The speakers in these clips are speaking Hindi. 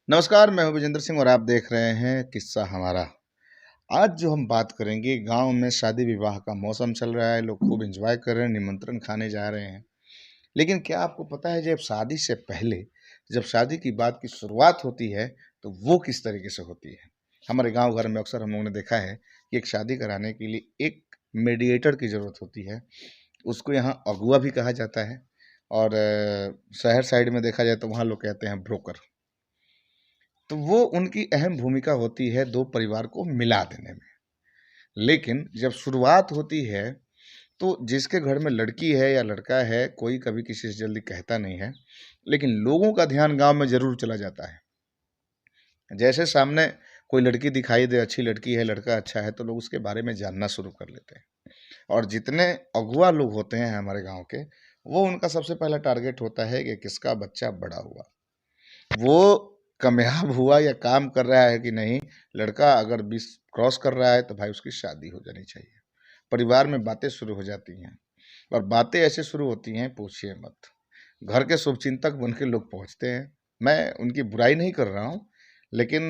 नमस्कार, मैं हूं विजेंद्र सिंह और आप देख रहे हैं किस्सा हमारा। आज जो हम बात करेंगे, गांव में शादी विवाह का मौसम चल रहा है, लोग खूब एंजॉय कर रहे हैं, निमंत्रण खाने जा रहे हैं। लेकिन क्या आपको पता है, जब शादी से पहले, जब शादी की बात की शुरुआत होती है, तो वो किस तरीके से होती है? हमारे गांव घर में अक्सर हम लोगों ने देखा है कि एक शादी कराने के लिए एक मीडिएटर की ज़रूरत होती है। उसको यहाँ अगुआ भी कहा जाता है और शहर साइड में देखा जाए तो वहाँ लोग कहते हैं ब्रोकर। तो वो उनकी अहम भूमिका होती है दो परिवार को मिला देने में। लेकिन जब शुरुआत होती है, तो जिसके घर में लड़की है या लड़का है, कोई कभी किसी से जल्दी कहता नहीं है, लेकिन लोगों का ध्यान गांव में जरूर चला जाता है। जैसे सामने कोई लड़की दिखाई दे, अच्छी लड़की है, लड़का अच्छा है, तो लोग उसके बारे में जानना शुरू कर लेते हैं। और जितने अगुआ लोग होते हैं हमारे गांव के, वो उनका सबसे पहला टारगेट होता है कि किसका बच्चा बड़ा हुआ, वो कामयाब हुआ या काम कर रहा है कि नहीं। लड़का अगर 20 क्रॉस कर रहा है तो भाई उसकी शादी हो जानी चाहिए। परिवार में बातें शुरू हो जाती हैं और बातें ऐसे शुरू होती हैं, पूछिए मत। घर के शुभचिंतक बन के लोग पहुंचते हैं। मैं उनकी बुराई नहीं कर रहा हूँ, लेकिन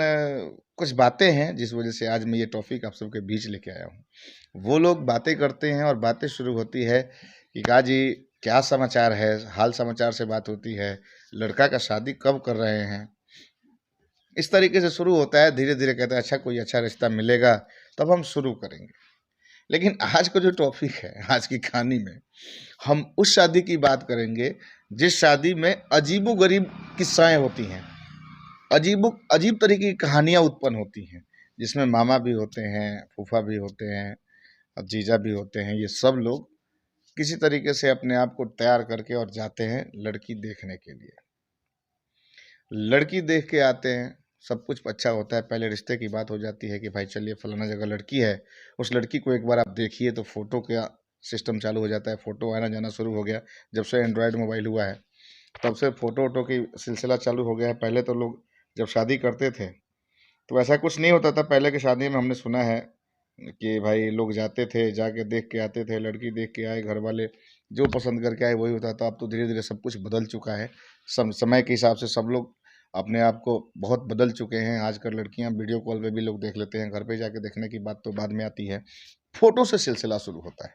कुछ बातें हैं जिस वजह से आज मैं ये टॉपिक आप सबके बीच लेके आया हूँ। वो लोग बातें करते हैं और बातें शुरू होती है कि का जी क्या समाचार है, हाल समाचार से बात होती है, लड़का का शादी कब कर रहे हैं। इस तरीके से शुरू होता है, धीरे धीरे कहते हैं अच्छा कोई अच्छा रिश्ता मिलेगा तब हम शुरू करेंगे। लेकिन आज का जो टॉपिक है, आज की कहानी में हम उस शादी की बात करेंगे जिस शादी में अजीबो गरीब किस्साएं होती हैं, अजीब तरीके की कहानियां उत्पन्न होती हैं, जिसमें मामा भी होते हैं, फूफा भी होते हैं और जीजा भी होते हैं। ये सब लोग किसी तरीके से अपने आप को तैयार करके और जाते हैं लड़की देखने के लिए। लड़की देख के आते हैं, सब कुछ अच्छा होता है। पहले रिश्ते की बात हो जाती है कि भाई चलिए फलाना जगह लड़की है, उस लड़की को एक बार आप देखिए। तो फोटो का सिस्टम चालू हो जाता है, फोटो आना जाना शुरू हो गया। जब से एंड्रॉयड मोबाइल हुआ है तब से फोटो वोटो की सिलसिला चालू हो गया है। पहले तो लोग जब शादी करते थे तो ऐसा कुछ नहीं होता था। पहले की शादी में हमने सुना है कि भाई लोग जाते थे, जाके देख के आते थे, लड़की देख के आए, घर वाले जो पसंद करके आए वही होता था। अब तो धीरे धीरे सब कुछ बदल चुका है। समय के हिसाब से सब लोग अपने आप को बहुत बदल चुके हैं। आजकल लड़कियां वीडियो कॉल पे भी लोग देख लेते हैं, घर पे जाके देखने की बात तो बाद में आती है। फोटो से सिलसिला शुरू होता है।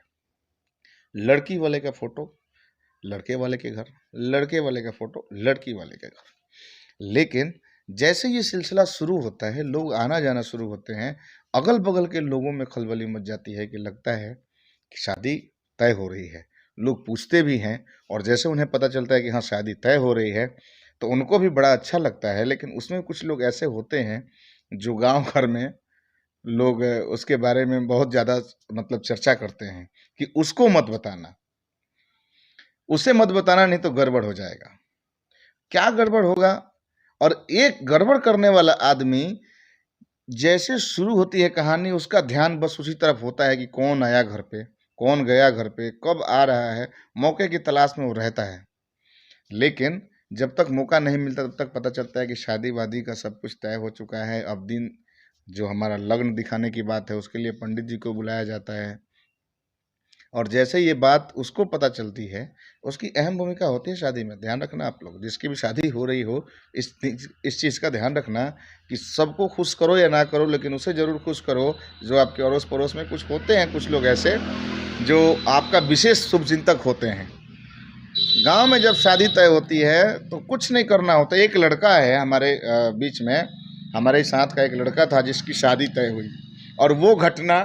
लड़की वाले का फोटो लड़के वाले के घर, लड़के वाले का फोटो लड़की वाले के घर। लेकिन जैसे ये सिलसिला शुरू होता है, लोग आना जाना शुरू होते हैं, अगल बगल के लोगों में खलबली मच जाती है कि लगता है कि शादी तय हो रही है। लोग पूछते भी हैं और जैसे उन्हें पता चलता है कि हाँ शादी तय हो रही है, तो उनको भी बड़ा अच्छा लगता है। लेकिन उसमें कुछ लोग ऐसे होते हैं जो गांव भर में लोग उसके बारे में बहुत ज़्यादा मतलब चर्चा करते हैं कि उसको मत बताना, उसे मत बताना, नहीं तो गड़बड़ हो जाएगा। क्या गड़बड़ होगा? और एक गड़बड़ करने वाला आदमी, जैसे शुरू होती है कहानी, उसका ध्यान बस उसी तरफ होता है कि कौन आया घर पे, कौन गया घर पे, कब आ रहा है। मौके की तलाश में वो रहता है। लेकिन जब तक मौका नहीं मिलता तब तक पता चलता है कि शादी वादी का सब कुछ तय हो चुका है। अब दिन जो हमारा लग्न दिखाने की बात है, उसके लिए पंडित जी को बुलाया जाता है। और जैसे ये बात उसको पता चलती है, उसकी अहम भूमिका होती है शादी में। ध्यान रखना, आप लोग जिसकी भी शादी हो रही हो, इस चीज़ का ध्यान रखना कि सबको खुश करो या ना करो, लेकिन उसे ज़रूर खुश करो जो आपके अड़ोस पड़ोस में कुछ होते हैं, कुछ लोग ऐसे जो आपका विशेष शुभचिंतक होते हैं। गांव में जब शादी तय होती है तो कुछ नहीं करना होता। एक लड़का है हमारे बीच में, हमारे साथ का एक लड़का था जिसकी शादी तय हुई, और वो घटना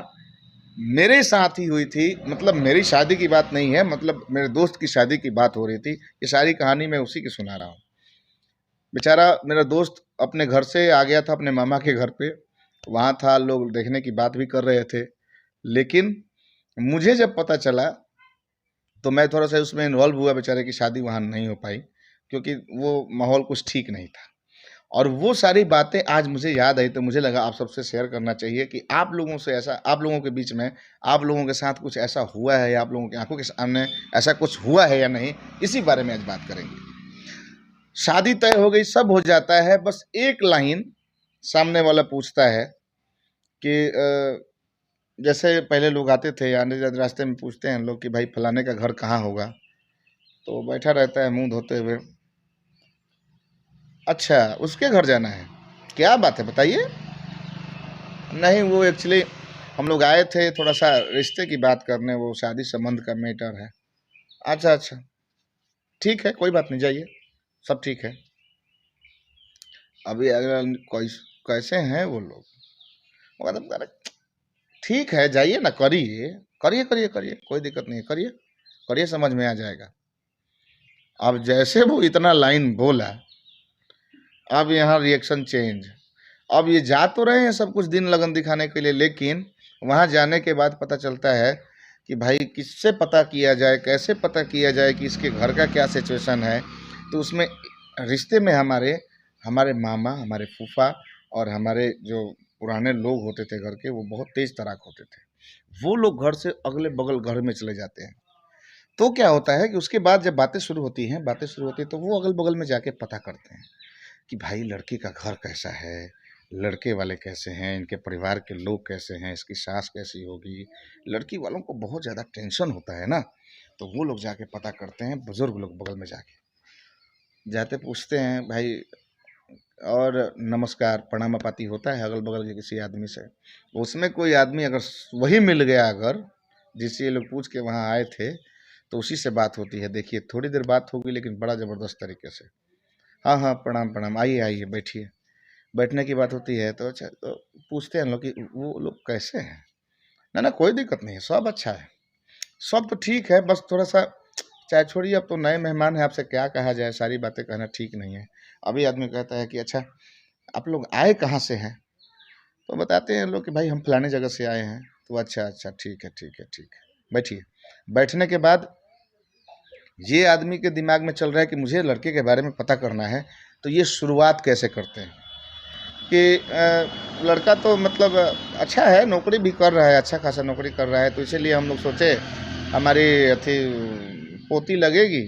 मेरे साथ ही हुई थी। मतलब मेरी शादी की बात नहीं है, मतलब मेरे दोस्त की शादी की बात हो रही थी। ये सारी कहानी मैं उसी की सुना रहा हूँ। बेचारा मेरा दोस्त अपने घर से आ गया था अपने मामा के घर पे, वहाँ था, लोग देखने की बात भी कर रहे थे। लेकिन मुझे जब पता चला तो मैं थोड़ा सा उसमें इन्वॉल्व हुआ। बेचारे की शादी वहाँ नहीं हो पाई क्योंकि वो माहौल कुछ ठीक नहीं था। और वो सारी बातें आज मुझे याद आई तो मुझे लगा आप सबसे शेयर करना चाहिए कि आप लोगों से ऐसा, आप लोगों के बीच में, आप लोगों के साथ कुछ ऐसा हुआ है या आप लोगों की आंखों के सामने ऐसा कुछ हुआ है या नहीं। इसी बारे में आज बात करेंगे। शादी तय हो गई, सब हो जाता है, बस एक लाइन सामने वाला पूछता है कि जैसे पहले लोग आते थे, आने जाते रास्ते में पूछते हैं लोग कि भाई फलाने का घर कहाँ होगा। तो बैठा रहता है मुंह धोते हुए, अच्छा, उसके घर जाना है, क्या बात है बताइए। नहीं, वो एक्चुअली हम लोग आए थे थोड़ा सा रिश्ते की बात करने, वो शादी संबंध का मैटर है। अच्छा अच्छा, ठीक है, कोई बात नहीं, जाइए, सब ठीक है। अभी अगर कोई कैसे हैं वो लोग, मतलब अरे ठीक है, जाइए ना, करिए करिए करिए करिए, कोई दिक्कत नहीं है, करिए करिए, समझ में आ जाएगा। अब जैसे वो इतना लाइन बोला, अब यहाँ रिएक्शन चेंज। अब ये जा तो रहे हैं सब कुछ दिन लगन दिखाने के लिए, लेकिन वहाँ जाने के बाद पता चलता है कि भाई किससे पता किया जाए, कैसे पता किया जाए कि इसके घर का क्या सिचुएशन है। तो उसमें रिश्ते में हमारे हमारे मामा, हमारे फूफा और हमारे जो पुराने लोग होते थे घर के, वो बहुत तेज तराक होते थे। वो लोग घर से अगले बगल घर में चले जाते हैं। तो क्या होता है कि उसके बाद जब बातें शुरू होती हैं तो वो अगल बगल में जाके पता करते हैं कि भाई लड़की का घर कैसा है, लड़के वाले कैसे हैं, इनके परिवार के लोग कैसे हैं, इसकी सास कैसी होगी। लड़की वालों को बहुत ज़्यादा टेंशन होता है ना, तो वो लोग जाके पता करते हैं, बुजुर्ग लोग बगल में जाके जाते पूछते हैं भाई, और नमस्कार प्रणाम पाती होता है अगल बगल के किसी आदमी से। उसमें कोई आदमी अगर वही मिल गया, अगर जिससे ये लोग पूछ के वहाँ आए थे, तो उसी से बात होती है। देखिए थोड़ी देर बात होगी, लेकिन बड़ा ज़बरदस्त तरीके से। हाँ हाँ, प्रणाम प्रणाम, आइए आइए बैठिए। बैठने की बात होती है तो अच्छा, तो पूछते हैं लोग कि वो लोग कैसे हैं। ना ना, कोई दिक्कत नहीं है, सब अच्छा है, सब तो ठीक है, बस थोड़ा सा, चाहे छोड़िए, अब तो नए मेहमान हैं, आपसे क्या कहा जाए, सारी बातें कहना ठीक नहीं है। अभी आदमी कहता है कि अच्छा, आप लोग आए कहाँ से हैं, तो बताते हैं लोग कि भाई हम फलाने जगह से आए हैं। तो अच्छा अच्छा, ठीक है ठीक है ठीक है, बैठिए। बैठने के बाद ये आदमी के दिमाग में चल रहा है कि मुझे लड़के के बारे में पता करना है, तो ये शुरुआत कैसे करते हैं कि लड़का तो मतलब अच्छा है, नौकरी भी कर रहा है, अच्छा खासा नौकरी कर रहा है, तो इसीलिए हम लोग सोचे हमारी अथी पोती लगेगी,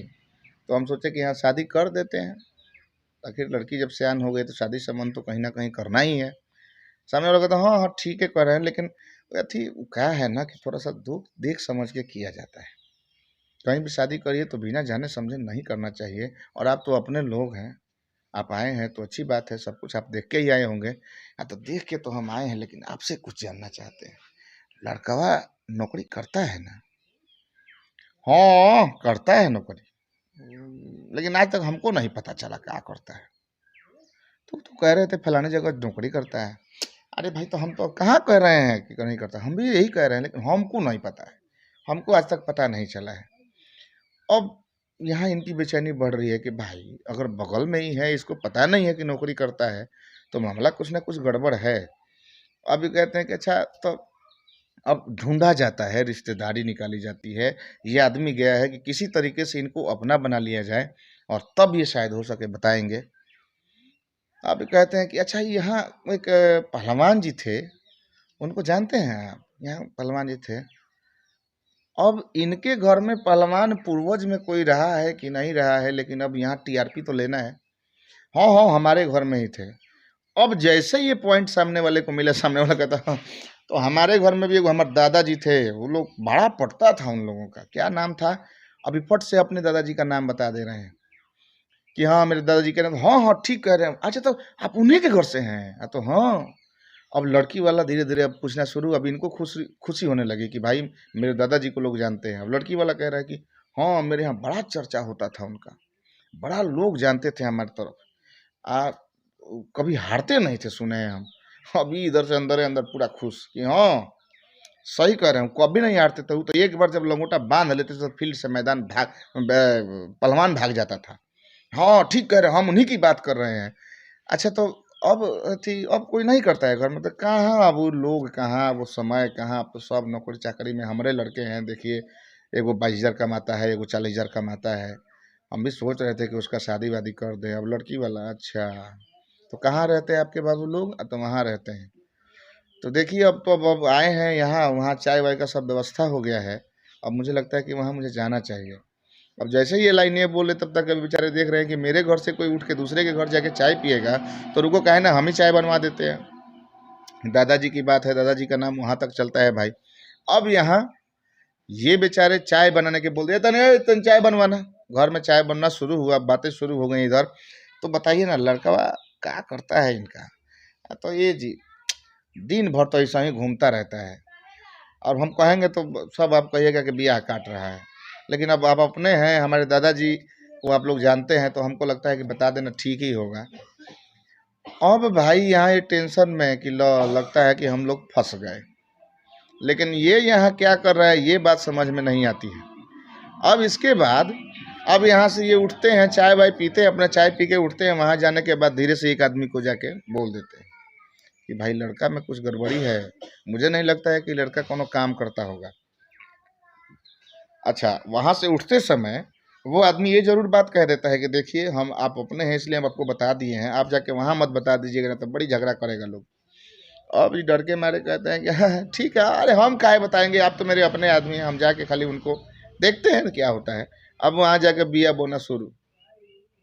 तो हम सोचे कि यहाँ शादी कर देते हैं। आखिर लड़की जब सयान हो गई तो शादी संबंध तो कहीं ना कहीं करना ही है। सामने वाला कहता हाँ हाँ ठीक है, कर रहे हैं, लेकिन अथी क्या है ना कि थोड़ा सा दुख देख समझ के किया जाता है। कहीं भी शादी करिए तो बिना जाने समझे नहीं करना चाहिए। और आप तो अपने लोग हैं, आप आए हैं तो अच्छी बात है, सब कुछ आप देख के ही आए होंगे। हाँ, तो देख के तो हम आए हैं, लेकिन आपसे कुछ जानना चाहते हैं। लड़कवा नौकरी करता है ना? हाँ, करता है नौकरी। लेकिन आज तक हमको नहीं पता चला क्या करता है। तो कह रहे थे फलाने जगह नौकरी करता है। अरे भाई, तो हम तो कहाँ कह रहे हैं कि नहीं करता, हम भी यही कह रहे हैं, लेकिन हमको नहीं पता है, हमको आज तक पता नहीं चला है। अब यहाँ इनकी बेचैनी बढ़ रही है कि भाई अगर बगल में ही है, इसको पता नहीं है कि नौकरी करता है, तो मामला कुछ ना कुछ गड़बड़ है। अब ये कहते हैं कि अच्छा, तो अब ढूंढा जाता है, रिश्तेदारी निकाली जाती है। ये आदमी गया है कि किसी तरीके से इनको अपना बना लिया जाए, और तब ये शायद हो सके बताएंगे। अब ये कहते हैं कि अच्छा, यहाँ एक पहलवान जी थे, उनको जानते हैं आप? यहाँ पहलवान जी थे। अब इनके घर में पहलवान पूर्वज में कोई रहा है कि नहीं रहा है, लेकिन अब यहाँ टीआरपी तो लेना है। हाँ हाँ, हमारे घर में ही थे। अब जैसे ये पॉइंट सामने वाले को मिला, सामने वाला कहता हाँ, तो हमारे घर में भी एक हमारे दादाजी थे, वो लोग बड़ा पटता था उन लोगों का, क्या नाम था, अभी फट से अपने दादाजी का नाम बता दे रहे हैं कि हाँ मेरे दादाजी के नाम, हाँ हाँ ठीक कह रहे हैं, अच्छा तो आप उन्हीं के घर से हैं? तो हाँ। अब लड़की वाला धीरे धीरे अब पूछना शुरू, अब इनको खुशी खुशी होने लगी कि भाई मेरे दादाजी को लोग जानते हैं। अब लड़की वाला कह रहा है कि हाँ, मेरे यहाँ बड़ा चर्चा होता था उनका, बड़ा लोग जानते थे हमारी तरफ, आ कभी हारते नहीं थे, सुने हैं हम। अभी इधर से अंदर अंदर पूरा खुश कि हाँ सही कह रहे हैं, कभी नहीं हारते थे। वो तो एक बार जब लंगोटा बांध लेते थे तो फील्ड से मैदान भाग, पहलवान भाग जाता था। हाँ ठीक कह रहे हैं, हम उन्हीं की बात कर रहे हैं। अच्छा, तो अब थी, अब कोई नहीं करता है घर में, तो कहाँ अब वो लोग, कहाँ वो समय, कहाँ अब तो सब नौकरी चाकरी में। हमारे लड़के हैं देखिए, एगो 22,000 कमाता है, एगो 40,000 कमाता है। हम भी सोच रहे थे कि उसका शादी वादी कर दें। अब लड़की वाला अच्छा, तो कहाँ रहते हैं आपके बाबू लोग? तो वहाँ रहते हैं। तो देखिए, अब तो अब आए हैं यहाँ, वहाँ चाय वाय का सब व्यवस्था हो गया है। अब मुझे लगता है कि वहाँ मुझे जाना चाहिए। अब जैसे ही ये लाइन ये बोले, तब तक अभी बेचारे देख रहे हैं कि मेरे घर से कोई उठ के दूसरे के घर जाके चाय पिएगा, तो रुको, कहे ना हम ही चाय बनवा देते हैं। दादाजी की बात है, दादाजी का नाम वहाँ तक चलता है भाई। अब यहाँ ये बेचारे चाय बनाने के बोल दिया, तने तन चाय बनवाना। घर में चाय बनना शुरू हुआ, बातें शुरू हो गई इधर। तो बताइए ना लड़का क्या करता है इनका। तो ये जी दिन भर तो ऐसा ही घूमता रहता है, और हम कहेंगे तो सब आप कहिएगा कि बियाह काट रहा है। लेकिन अब आप अपने हैं, हमारे दादाजी को आप लोग जानते हैं, तो हमको लगता है कि बता देना ठीक ही होगा। अब भाई यहाँ ये टेंशन में कि लगता है कि हम लोग फंस गए, लेकिन ये यहाँ क्या कर रहा है ये बात समझ में नहीं आती है। अब इसके बाद अब यहाँ से ये उठते हैं, चाय वाय पीते हैं, अपना चाय पी के उठते हैं। वहाँ जाने के बाद धीरे से एक आदमी को जाके बोल देते हैं कि भाई लड़का में कुछ गड़बड़ी है, मुझे नहीं लगता है कि लड़का कोनो काम करता होगा। अच्छा, वहाँ से उठते समय वो आदमी ये जरूर बात कह देता है कि देखिए हम आप अपने हैं इसलिए हम आपको बता दिए हैं, आप जाके वहाँ मत बता दीजिएगा, ना तो बड़ी झगड़ा करेगा लोग। अब ये डर के मारे कहते हैं कि हाँ ठीक है, अरे हम काहे बताएंगे, आप तो मेरे अपने आदमी हैं, हम जाके खाली उनको देखते हैं क्या होता है। अब वहाँ जाके बिया बोना शुरू।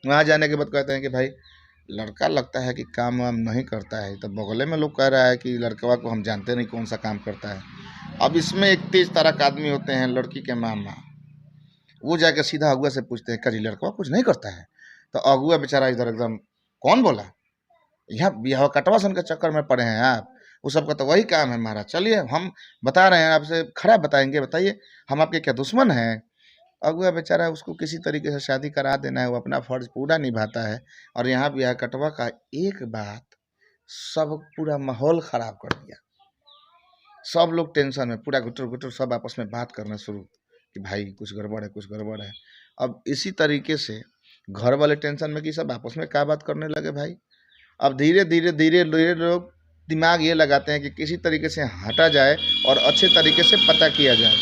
वहाँ जाने के बाद कहते हैं कि भाई लड़का लगता है कि काम वाम नहीं करता है, तो बगले में लोग कह रहा है कि लड़का को हम जानते नहीं कौन सा काम करता है। अब इसमें एक तेज तरह के आदमी होते हैं लड़की के मामा, वो जाके सीधा अगुआ से पूछते हैं करी लड़का कुछ नहीं करता है। तो अगुआ बेचारा इधर एकदम, कौन बोला, यहाँ बिहाव कटवा सन के चक्कर में पड़े हैं आप, वो सबका तो वही काम है महाराज, चलिए हम बता रहे हैं आपसे, खरा बताएंगे, बताइए हम आपके क्या दुश्मन हैं। अगुआ बेचारा उसको किसी तरीके से शादी करा देना है, वो अपना फर्ज पूरा निभाता है, और यहाँ बिहाव कटवा का एक बात सब पूरा माहौल खराब कर दिया। सब लोग टेंशन में, पूरा घुटुर घुटुर सब आपस में बात करना शुरू कि भाई कुछ गड़बड़ है, कुछ गड़बड़ है। अब इसी तरीके से घर वाले टेंशन में कि सब आपस में क्या बात करने लगे भाई। अब धीरे धीरे धीरे धीरे लोग दिमाग ये लगाते हैं कि किसी तरीके से हटा जाए और अच्छे तरीके से पता किया जाए,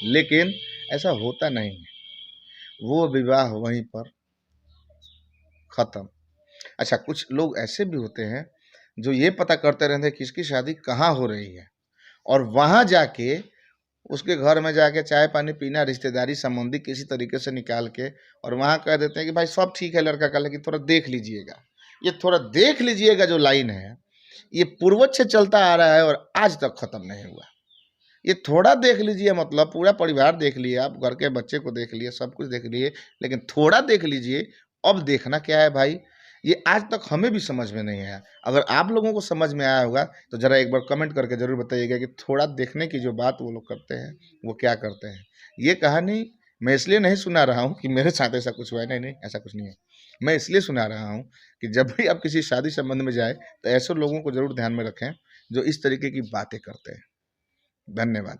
लेकिन ऐसा होता नहीं है, वो विवाह वहीं पर खत्म। अच्छा, कुछ लोग ऐसे भी होते हैं जो ये पता करते रहते हैं किसकी शादी कहाँ हो रही है, और वहाँ जाके उसके घर में जाके चाय पानी पीना, रिश्तेदारी संबंधी किसी तरीके से निकाल के, और वहाँ कह देते हैं कि भाई सब ठीक है लड़का का, लेकिन थोड़ा देख लीजिएगा। ये थोड़ा देख लीजिएगा जो लाइन है, ये पूर्वज से चलता आ रहा है और आज तक खत्म नहीं हुआ। ये थोड़ा देख लीजिए मतलब पूरा परिवार देख लिए, आप घर के बच्चे को देख लिए, सब कुछ देख लिए, लेकिन थोड़ा देख लीजिए। अब देखना क्या है भाई, ये आज तक हमें भी समझ में नहीं आया। अगर आप लोगों को समझ में आया होगा तो ज़रा एक बार कमेंट करके ज़रूर बताइएगा कि थोड़ा देखने की जो बात वो लोग करते हैं वो क्या करते हैं। ये कहानी मैं इसलिए नहीं सुना रहा हूँ कि मेरे साथ ऐसा कुछ हुआ है, नहीं नहीं ऐसा कुछ नहीं है। मैं इसलिए सुना रहा हूँ कि जब भी आप किसी शादी संबंध में जाए तो ऐसे लोगों को ज़रूर ध्यान में रखें जो इस तरीके की बातें करते हैं। धन्यवाद।